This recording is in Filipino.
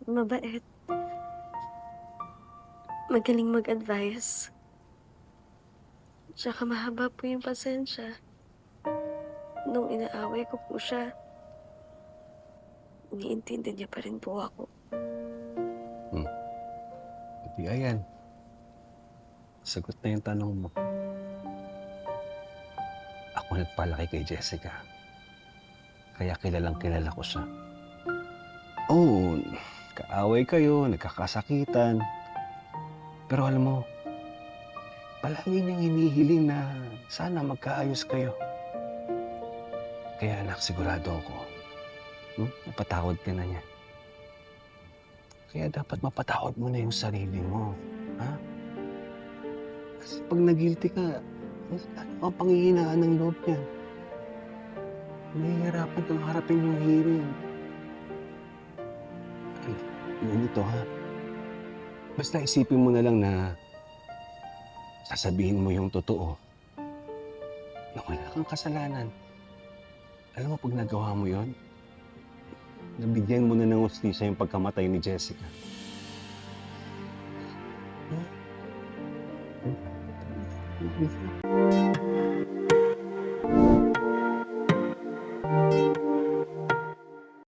mabait, magaling mag-advice, tsaka mahaba po yung pasensya. Nung inaaway ko po siya, iniintindi niya pa rin po ako. Hmm. Buti ayan. Sagot na yung tanong mo. Ako nagpalaki kay Jessica. Kaya kilalang kilala ko siya. Oo, kaaway kayo, nagkakasakitan. Pero alam mo, palagi niyang hinihiling na sana magkaayos kayo. Kaya anak, sigurado ako, napatawad ka na niya. Kaya dapat mapatawad mo na yung sarili mo. Ha? Kasi pag nag-guilty ka, ano ang panghihinaan ng loob niya? Nahihirapan kang harapin yung hiring. Ay, yun ito ha. Basta isipin mo na lang na sasabihin mo yung totoo na wala kang kasalanan. Alam mo, pag nagawa mo yon, nabigyan mo na ng hustisya yung pagkamatay ni Jessica. Hmm? Hmm?